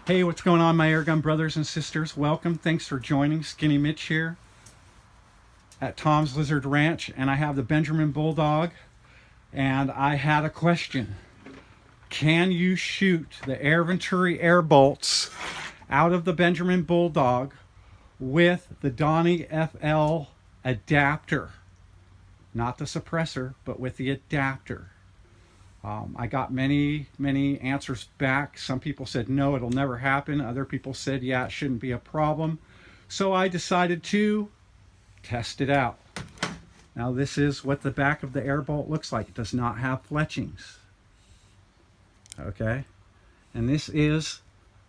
Hey, what's going on, my airgun brothers and sisters? Welcome. Thanks for joining. Skinny Mitch here at Tom's Lizard Ranch, and I have the Benjamin Bulldog, and I had a question. Can you shoot the Air Venturi air bolts out of the Benjamin Bulldog with the Donnie FL adapter? Not the suppressor, but with the adapter. I got many answers back. Some people said no, it'll never happen. Other people said yeah, it shouldn't be a problem. So I decided to test it out. Now this is what the back of the air bolt looks like. It does not have fletchings. Okay, and this is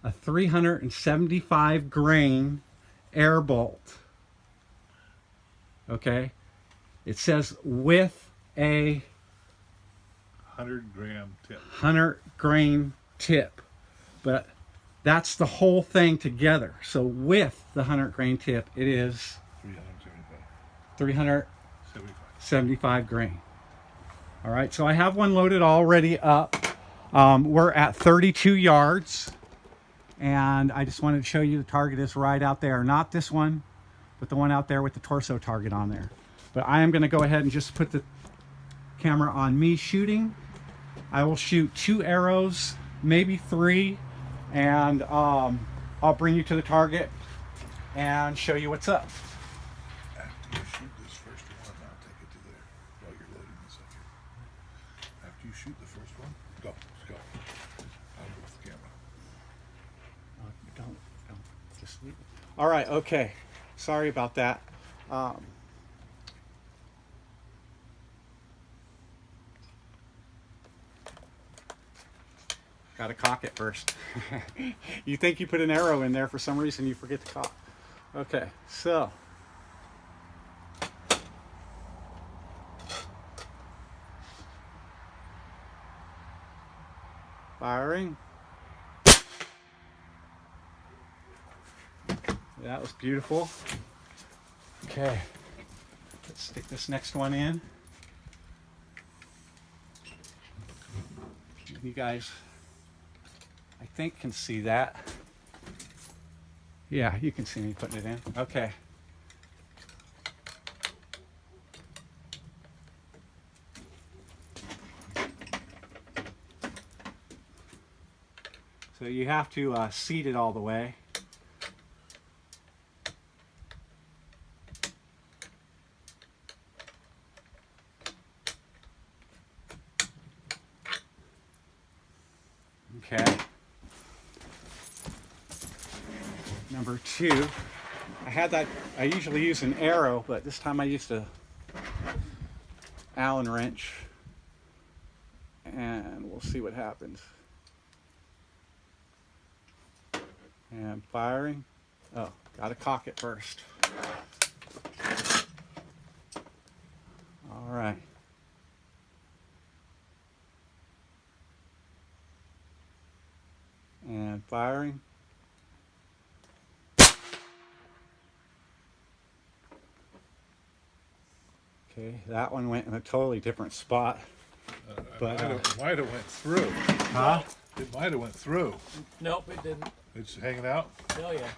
a 375 grain air bolt. Okay, it says with a 100-gram tip. 100 grain tip, but that's the whole thing together. So with the 100 grain tip, it is 375 grain. All right, so I have one loaded already up. We're at 32 yards, and I just wanted to show you the target is right out there. Not this one, but the one out there with the torso target on there. But I am going to go ahead and just put the camera on me shooting. I will shoot 2 arrows, maybe 3, and I'll bring you to the target and show you what's up. After you shoot this first one, I'll take it to there while you're loading the second. After you shoot the first one, go, let's go. I'll go with the camera. Don't just leave it. All right, okay. Sorry about that. Got to cock it first. You think you put an arrow in there, for some reason you forget to cock. Okay, so firing. That was beautiful. Okay, let's stick this next one in. You guys, I think, can see that. Yeah, you can see me putting it in. Okay. So you have to seat it all the way. Okay. Number 2, I usually use an arrow, but this time I used a Allen wrench, and we'll see what happens. And firing. Oh, gotta cock it first. All right. And firing. Okay, that one went in a totally different spot. But It might have went through. huh? It might have went through. Nope, it didn't. It's hanging out. Oh yeah.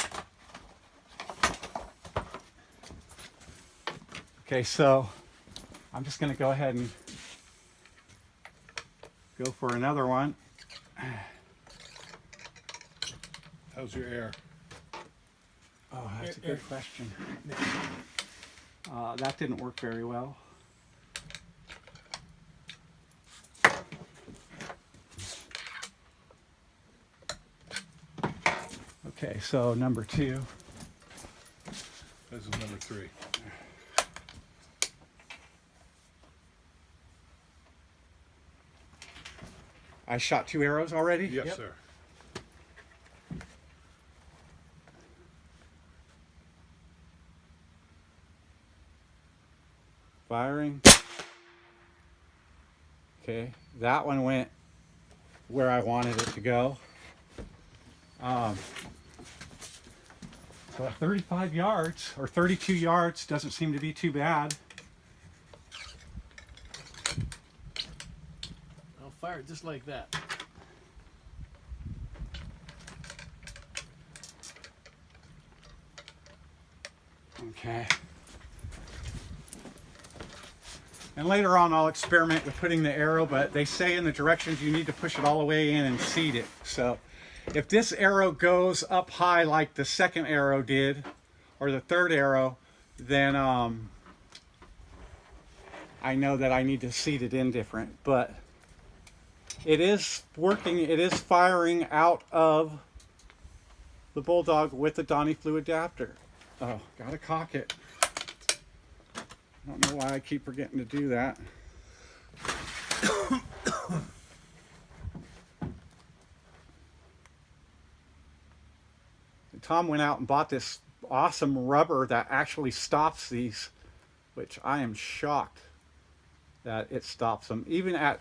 Okay, so I'm just going to go ahead and go for another one. How's your air? Oh, that's a good question. That didn't work very well. Okay, so number 2. This is number 3. I shot 2 arrows already? Yes, Yep. sir. Firing. Okay, that one went where I wanted it to go. So at 35 yards, or 32 yards, doesn't seem to be too bad. I'll fire it just like that. Okay. And later on I'll experiment with putting the arrow, but they say in the directions you need to push it all the way in and seat it. So if this arrow goes up high like the second arrow did, or the third arrow, then I know that I need to seat it in different. But it is working, it is firing out of the Bulldog with the Donnie FL adapter. Oh, gotta cock it. I don't know why I keep forgetting to do that. Tom went out and bought this awesome rubber that actually stops these, which I am shocked that it stops them. Even at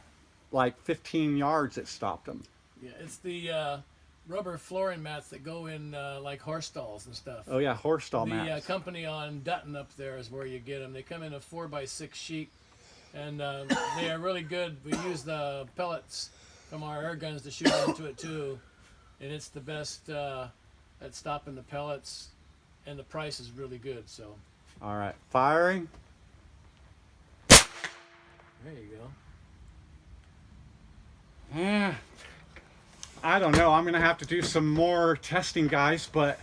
like 15 yards it stopped them. Yeah, it's the rubber flooring mats that go in like horse stalls and stuff. Oh yeah, horse stall The mats. company on Dutton up there is where you get them. They come in a 4x6 sheet, and they are really good. We use the pellets from our air guns to shoot into it too, and it's the best at stopping the pellets, and the price is really good. So. All right, firing. There you go. Yeah, I don't know. I'm gonna have to do some more testing, guys, but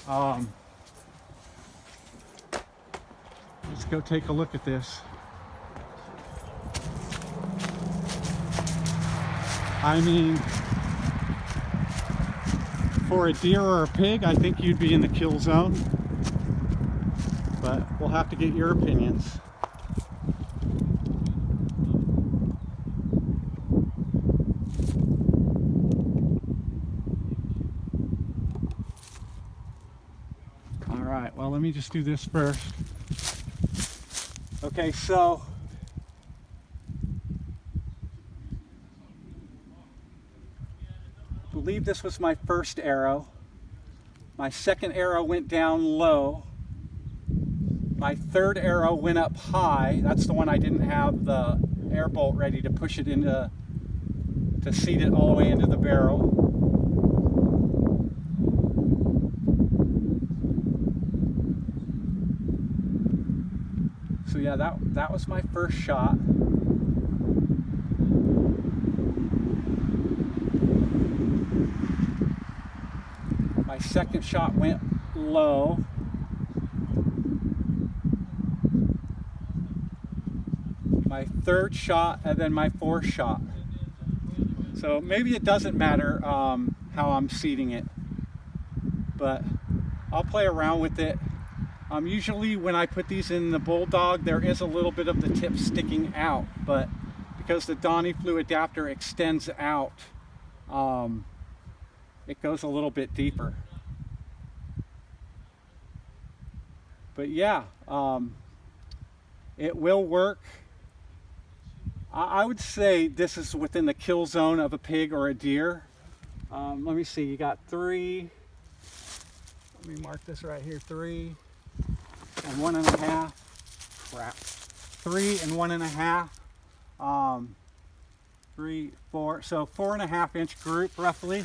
let's go take a look at this. I mean, for a deer or a pig, I think you'd be in the kill zone, but we'll have to get your opinions. Well, let me just do this first. Okay, so I believe this was my first arrow. My second arrow went down low. My third arrow went up high. That's the one I didn't have the air bolt ready to push it into, to seat it all the way into the barrel. So yeah, that was my first shot. My second shot went low. My third shot, and then my fourth shot. So maybe it doesn't matter how I'm seating it, but I'll play around with it. Usually when I put these in the Bulldog, there is a little bit of the tip sticking out, but because the Donnie FL adapter extends out, it goes a little bit deeper. But yeah, it will work. I would say this is within the kill zone of a pig or a deer. Let me see, you got 3, let me mark this right here, 3 and 1.5, crap, 3 and 1.5, 3, 4, so 4.5 inch group roughly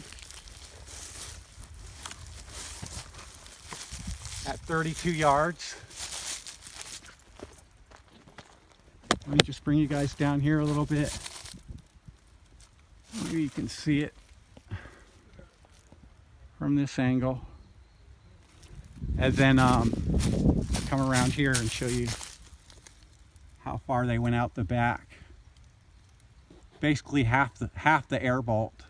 at 32 yards. Let me just bring you guys down here a little bit. Maybe you can see it from this angle. And then come around here and show you how far they went out the back. Basically half the air bolt.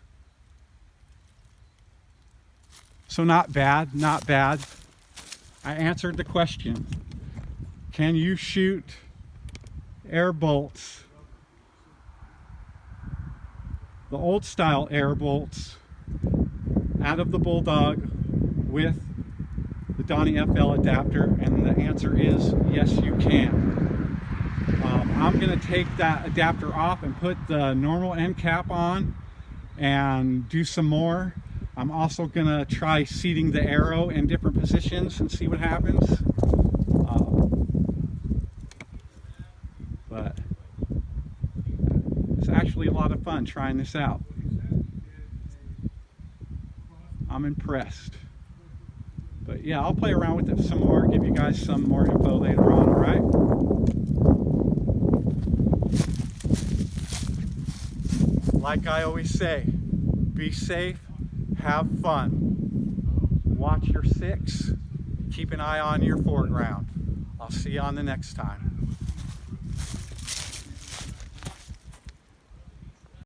So not bad, not bad. I answered the question. Can you shoot air bolts, the old style air bolts, out of the Bulldog with the Donnie FL adapter? And the answer is yes, you can. I'm going to take that adapter off and put the normal end cap on and do some more. I'm also going to try seating the arrow in different positions and see what happens. But it's actually a lot of fun trying this out. I'm impressed. But yeah, I'll play around with it some more, give you guys some more info later on, all right? Like I always say, be safe, have fun, watch your six, keep an eye on your foreground. I'll see you on the next time.